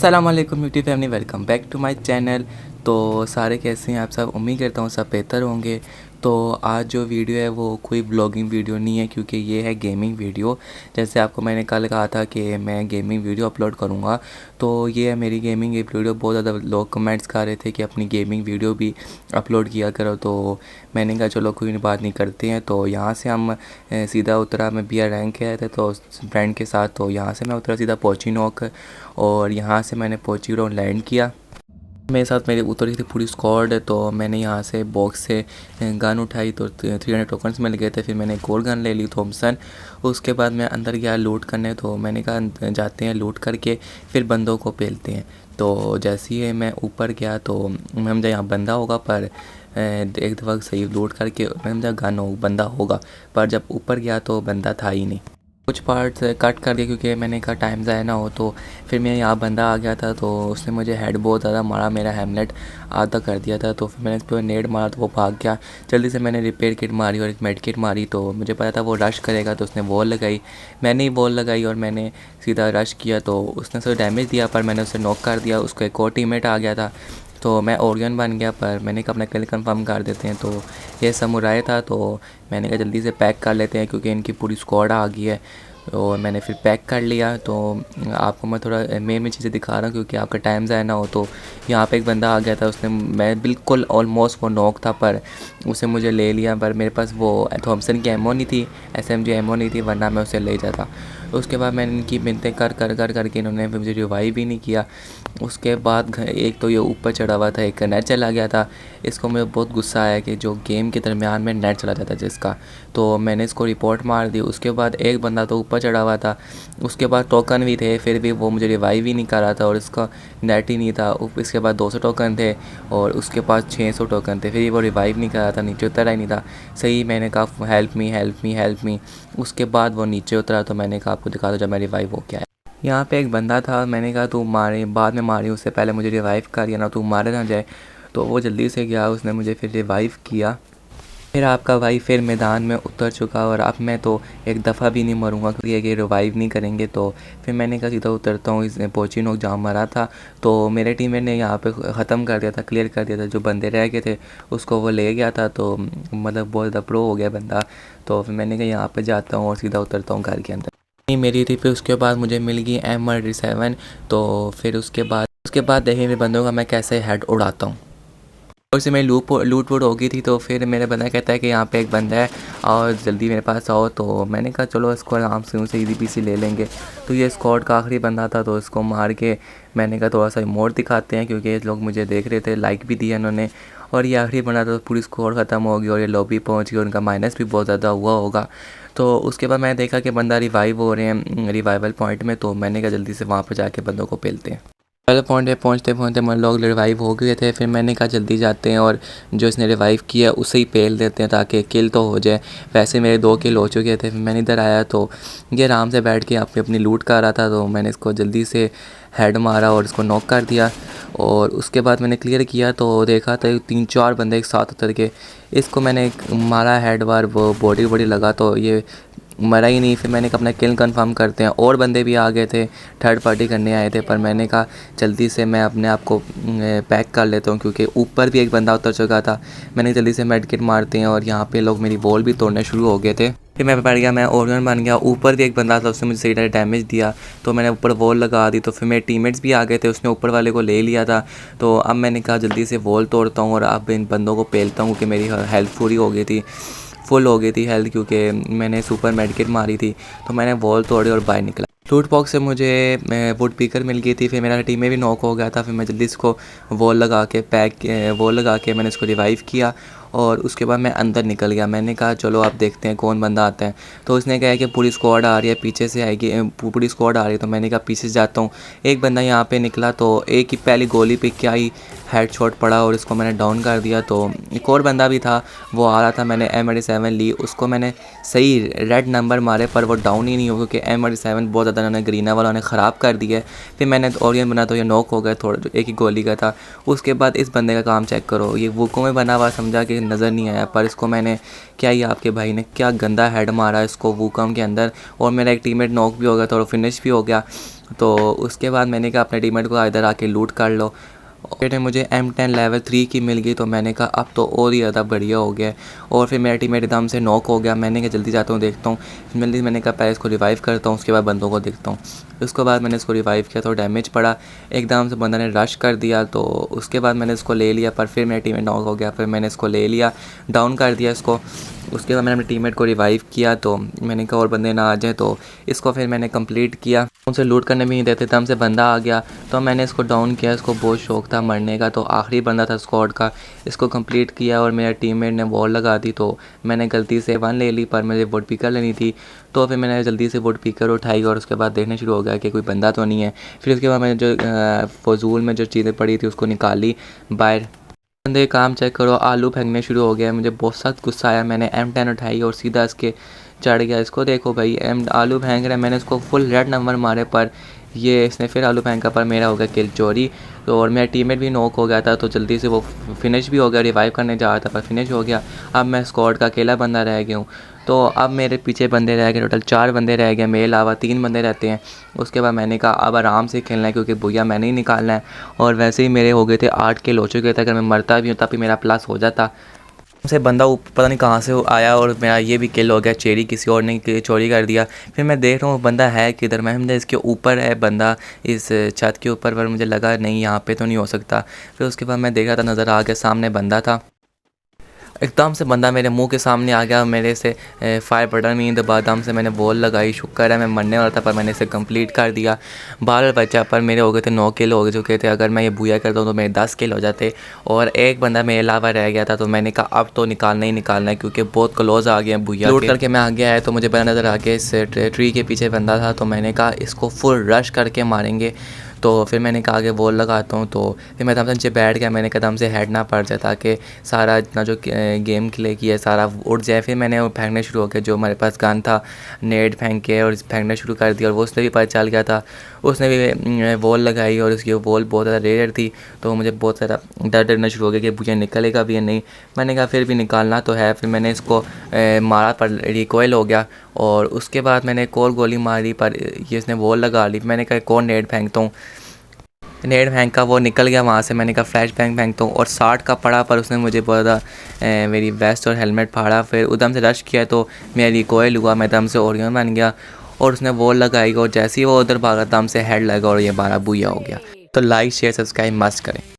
अस्सलाम वालेकुम YouTube family, welcome back to my channel. तो सारे कैसे हैं आप सब? उम्मीद करता हूँ सब बेहतर होंगे। तो आज जो वीडियो है वो कोई ब्लॉगिंग वीडियो नहीं है, क्योंकि ये है गेमिंग वीडियो। जैसे आपको मैंने कल कहा था कि मैं गेमिंग वीडियो अपलोड करूँगा, तो ये है मेरी गेमिंग वीडियो। बहुत ज़्यादा लोग कमेंट्स कर रहे थे कि अपनी गेमिंग वीडियो भी अपलोड किया करो, तो मैंने कहा चलो कोई बात नहीं, करते हैं। तो यहाँ से हम सीधा उतरा, मैं बी आर रैंक के आए थे तो फ्रेंड के साथ। तो यहाँ से मैं उतरा सीधा पोची नॉक, और यहाँ से मैंने पोची ग्राउंड लैंड किया। मेरे साथ मेरी उतरी थी पूरी स्क्वाड। तो मैंने यहाँ से बॉक्स से गन उठाई तो 300 टोकन्स मिल गए थे। फिर मैंने एक और गन ले ली थॉमसन। उसके बाद मैं अंदर गया लूट करने, तो मैंने कहा जाते हैं लूट करके फिर बंदों को पेलते हैं। तो जैसे ही मैं ऊपर गया तो मैं समझा यहाँ बंदा होगा, पर एक दफ़ा सही लूट करके मैं समझा गन हो बंदा होगा, पर जब ऊपर गया तो बंदा था ही नहीं। कुछ पार्ट्स कट कर दिया क्योंकि मैंने कहा टाइम ज़ाया ना हो। तो फिर मैं यहाँ बंदा आ गया था, तो उसने मुझे हेड बहुत ज़्यादा मारा, मेरा हेमलेट आधा कर दिया था। तो फिर मैंने इस पर नेट मारा तो वो भाग गया। जल्दी से मैंने रिपेयर किट मारी और एक मेड किट मारी, तो मुझे पता था वो रश करेगा, तो उसने वॉल लगाई। मैंने ही वॉल लगाई और मैंने सीधा रश किया, तो उसने सिर्फ डैमेज दिया, पर मैंने उसे नॉक कर दिया। उसका एक और टीममेट आ गया था, तो मैं ओरियन बन गया। पर मैंने कहा अपना किल कंफर्म कर देते हैं। तो ये समुराई था, तो मैंने कहा जल्दी से पैक कर लेते हैं क्योंकि इनकी पूरी स्क्वाड आ गई है। और मैंने फिर पैक कर लिया। तो आपको मैं थोड़ा मेन चीज़ें दिखा रहा हूँ क्योंकि आपका टाइम ज़ाया ना हो। तो यहाँ पे एक बंदा आ गया था, उसने मैं बिल्कुल ऑलमोस्ट वो नॉक था, पर उसे मुझे ले लिया। पर मेरे पास वो थॉमसन की एमओ नहीं थी, एसएमजी एमओ नहीं थी, वरना मैं उसे ले जाता। उसके बाद मैंने इनकी मिन्नतें कर कर कर करके इन्होंने मुझे रिवाइव भी नहीं किया। उसके बाद एक तो ये ऊपर चढ़ा हुआ था, एक नेट चला गया था। इसको मुझे बहुत गुस्सा आया कि जो गेम के दरमियान में नेट चला जाता है जिसका, तो मैंने इसको रिपोर्ट मार दी। उसके बाद एक बंदा तो ऊपर चढ़ा हुआ था, उसके बाद टोकन भी थे, फिर भी वो मुझे रिवाइव ही नहीं कर रहा था और इसका नेट ही नहीं था। इसके बाद 200 टोकन थे और उसके पास 600 टोकन थे, फिर भी वो रिवाइव नहीं कर रहा था, नीचे उतरा ही नहीं था। सही मैंने कहा help me help me help me. उसके बाद वो नीचे उतरा, तो मैंने कहा आपको दिखा दो जब मैं रिवाइव हो गया। यहाँ पे एक बंदा था, मैंने कहा तू मारे बाद में मारी, उससे पहले मुझे रिवाइव कर, या ना तू मारे ना जाए। तो वो जल्दी से गया, उसने मुझे फिर रिवाइव किया। फिर आपका भाई फिर मैदान में उतर चुका, और अब मैं तो एक दफ़ा भी नहीं मरूंगा क्योंकि ये रिवाइव नहीं करेंगे। तो फिर मैंने कहा सीधा उतरता हूँ। इसने पोची नोक जहाँ मरा था, तो मेरे टीममेट ने यहाँ पे ख़त्म कर दिया था, क्लियर कर दिया था। जो बंदे रह गए थे उसको वो ले गया था, तो मतलब बहुत ज़्यादा प्रो हो गया बंदा। तो फिर मैंने कहा यहाँ पर जाता हूँ और सीधा उतरता हूँ घर के अंदर। नहीं मेरी थी। फिर उसके बाद मुझे मिल गई M37। तो फिर उसके बाद देखिए मेरे बंदों का मैं कैसे हेड उड़ाता हूँ। और से मेरी लूट वूट हो गई थी, तो फिर मेरा बंदा कहता है कि यहाँ पे एक बंदा है और जल्दी मेरे पास आओ। तो मैंने कहा चलो इसको आराम से उनसे ईजी पीसी ले लेंगे। तो ये स्क्वाड का आखिरी बंदा था, तो इसको मार के मैंने कहा थोड़ा सा इमोट दिखाते हैं क्योंकि ये लोग मुझे देख रहे थे, लाइक भी दिया इन्होंने। और ये आखिरी बंदा था, तो पूरी स्क्वाड ख़त्म हो गई और ये लॉबी पहुँच गई, उनका माइनस भी बहुत ज़्यादा हुआ होगा। तो उसके बाद मैंने देखा कि बंदा रिवाइव हो रहे हैं रिवाइवल पॉइंट में, तो मैंने कहा जल्दी से वहाँ पर जाके बंदों को पेलते हैं। पहले पॉइंट पे पहुँचते पहुँचते मन लोग रिवाइव हो गए थे। फिर मैंने कहा जल्दी जाते हैं और जो इसने रिवाइव किया उसे ही पेल देते हैं ताकि किल तो हो जाए। वैसे मेरे 2 किल हो चुके थे। फिर मैंने इधर आया तो ये आराम से बैठ के अपनी लूट कर रहा था, तो मैंने इसको जल्दी से हेड मारा और इसको नॉक कर दिया। और उसके बाद मैंने क्लियर किया तो देखा तो 3-4 बंदे एक साथ उतर के इसको मैंने मारा हेड बार, वो बॉडी लगा तो ये मरा ही नहीं। फिर मैंने कहा अपना किल कंफर्म करते हैं। और बंदे भी आ गए थे, थर्ड पार्टी करने आए थे, पर मैंने कहा जल्दी से मैं अपने आप को पैक कर लेता हूँ क्योंकि ऊपर भी एक बंदा उतर चुका था। मैंने जल्दी से मेड किट मारते हैं और यहाँ पे लोग मेरी वॉल भी तोड़ने शुरू हो गए थे। फिर मैं बैठ गया, मैं ओरियन बन गया। ऊपर भी एक बंदा था, उसने मुझे सही तरह डैमेज दिया, तो मैंने ऊपर वॉल लगा दी। तो फिर मेरे टीममेट्स भी आ गए थे, उसने ऊपर वाले को ले लिया था। तो अब मैंने कहा जल्दी से वॉल तोड़ता हूँ और अब इन बंदों को पेलता हूँ क्योंकि मेरी हेल्थ पूरी हो गई थी, फुल हो गई थी हेल्थ, क्योंकि मैंने सुपर मेडिकेट मारी थी। तो मैंने वॉल तोड़ी और बाहर निकला। लूट बॉक्स से मुझे वुड पिकर मिल गई थी। फिर मेरा टीम में भी नॉक हो गया था। फिर मैं जल्दी इसको वॉल लगा के मैंने इसको रिवाइव किया और उसके बाद मैं अंदर निकल गया। मैंने कहा चलो आप देखते हैं कौन बंदा आता है। तो उसने कहा कि पूरी स्क्वाड आ रही है, पीछे से आएगी, पूरी स्क्वाड आ रही है। तो मैंने कहा पीछे से जाता हूँ। एक बंदा यहाँ पे निकला तो एक ही पहली गोली पे क्या ही हेडशॉट पड़ा और इसको मैंने डाउन कर दिया। तो एक और बंदा भी था, वो आ रहा था, मैंने M87 ली, उसको मैंने सही रेड नंबर मारे पर वो डाउन ही नहीं हो क्योंकि M87 बहुत ज़्यादा उन्होंने ग्रीना वालों ने ख़राब कर दिया है। फिर मैंने ओरियन बना तो ये नॉक हो गया, थोड़ा एक ही गोली का था। उसके बाद इस बंदे का काम चेक करो, ये वुको में बना हुआ, समझा कि नज़र नहीं आया, पर इसको मैंने क्या ही आपके भाई ने क्या गंदा हेड मारा इसको वूकम के अंदर, और मेरा एक टीममेट नॉक भी हो गया था और फिनिश भी हो गया। तो उसके बाद मैंने कहा अपने टीममेट को इधर आके लूट कर लो। फिर मुझे M10 लेवल 3 की मिल गई, तो मैंने कहा अब तो और ही ज़्यादा बढ़िया हो गया। और फिर मेरा टीममेट एकदम से नॉक हो गया। मैंने कहा जल्दी जाता हूँ देखता हूँ, जल्दी मैंने कहा पहले इसको रिवाइव करता हूँ, उसके बाद बंदों को देखता हूँ। उसके बाद मैंने इसको रिवाइव किया तो डैमेज पड़ा, एकदम से बंदा ने रश कर दिया। तो उसके बाद मैंने इसको ले लिया, पर फिर मेरा टीममेट नॉक हो गया, फिर मैंने इसको ले लिया, डाउन कर दिया इसको। उसके बाद मैंने अपने टीममेट को रिवाइव किया, तो मैंने कहा और बंदे ना आ जाए, तो इसको फिर मैंने कंप्लीट किया। उनसे लूट करने भी नहीं देते, तब से बंदा आ गया तो मैंने इसको डाउन किया। इसको बहुत शौक था मरने का, तो आखिरी बंदा था स्क्वाड का, इसको कंप्लीट किया। और मेरा टीममेट ने वॉल लगा दी, तो मैंने गलती से 1 ले ली, पर मुझे वुड पिकर लेनी थी। तो फिर मैंने जल्दी से वुड पिकर उठाई और उसके बाद देखना शुरू हो गया कि कोई बंदा तो नहीं है। फिर उसके बाद मैंने जो फजूल में जो चीज़ें पड़ी थी उसको निकाली बाहर। बंदे काम चेक करो, आलू फेंकने शुरू हो गया। मुझे बहुत सख्त गुस्सा आया, मैंने M10 उठाई और सीधा इसके चढ़ गया। इसको देखो भाई आलू फेंक रहा है, मैंने इसको फुल रेड नंबर मारे, पर ये इसने फिर आलू फेंका, पर मेरा हो गया किल चोरी। तो और मेरा टीममेट भी नॉक हो गया था, तो जल्दी से वो फिनिश भी हो गया। रिवाइव करने जा रहा था पर फिनिश हो गया। अब मैं स्क्वाड का अकेला बंदा रह गया हूँ। तो अब मेरे पीछे बंदे रह गए, टोटल 4 बंदे रह गए, मेरे अलावा 3 बंदे रहते हैं। उसके बाद मैंने कहा अब आराम से खेलना है, क्योंकि भैया मैंने ही निकालना है। और वैसे ही मेरे हो गए थे 8 किल हो चुके थे, अगर मैं मरता भी हूँ तब भी मेरा प्लस हो जाता। से बंदा पता नहीं कहाँ से आया और मेरा ये भी किल हो गया, चेरी किसी और ने चोरी कर दिया। फिर मैं देख रहा हूँ बंदा है किधर, मैं समझा इसके ऊपर है बंदा, इस छत के ऊपर, पर मुझे लगा नहीं यहाँ पे तो नहीं हो सकता। फिर उसके बाद मैं देख रहा था, नज़र आ गया सामने बंदा था। एकदम से बंदा मेरे मुंह के सामने आ गया, मेरे से फायर बटन नहीं दबा, दम से मैंने बॉल लगाई। शुक्र है मैं मरने वाला था, पर मैंने इसे कंप्लीट कर दिया। 12 बचा, पर मेरे हो गए थे 9 किल हो चुके थे। अगर मैं ये बुया करता हूँ तो मेरे 10 किल हो जाते, और एक बंदा मेरे अलावा रह गया था। तो मैंने कहा अब तो निकालना ही निकालना है, क्योंकि बहुत क्लोज आ गया बुया लूट करके मैं आ गया है। तो मुझे बड़ा नज़र आ गया इस ट्री के पीछे बंदा था, तो मैंने कहा इसको फुल रश करके मारेंगे। तो फिर मैंने कहा कि वॉल लगाता हूँ। तो फिर मैं दम से नीचे बैठ गया, मैंने कदम से हेड ना पड़ जाए, ताकि सारा इतना जो गेम प्ले किया सारा उड़ जाए। फिर मैंने वो फेंकने शुरू हो गया, जो हमारे पास गन था नेट फेंक के, और फेंकना शुरू कर दिया। और वो उसने भी पता चल गया था, उसने भी वॉल लगाई, और उसकी वॉल बहुत ज़्यादा रेयर थी। तो मुझे बहुत ज़्यादा डरना शुरू हो गया कि मुझे निकलेगा भी या नहीं। मैंने कहा फिर भी निकालना तो है। फिर मैंने इसको मारा, पर रिकॉइल हो गया। और उसके बाद मैंने एक और गोली मारी, पर ये इसने वॉल लगा ली। मैंने कहा एक और नेट फेंकता हूँ, नेट फेंका, वो निकल गया वहाँ से। मैंने कहा फ्लैश बैंग फेंकता हूँ, और 60 का पड़ा, पर उसने मुझे बहुत ज़्यादा मेरी वेस्ट और हेलमेट फाड़ा। फिर उधम से रश किया, तो मेरा रिकॉइल हुआ, मैं दम से ओरियन बन गया, और उसने वॉल लगाई। और जैसे ही वो उधर भागा, दम से हेड लगा और ये 12 बुया हो गया। तो लाइक शेयर सब्सक्राइब मस्ट करें।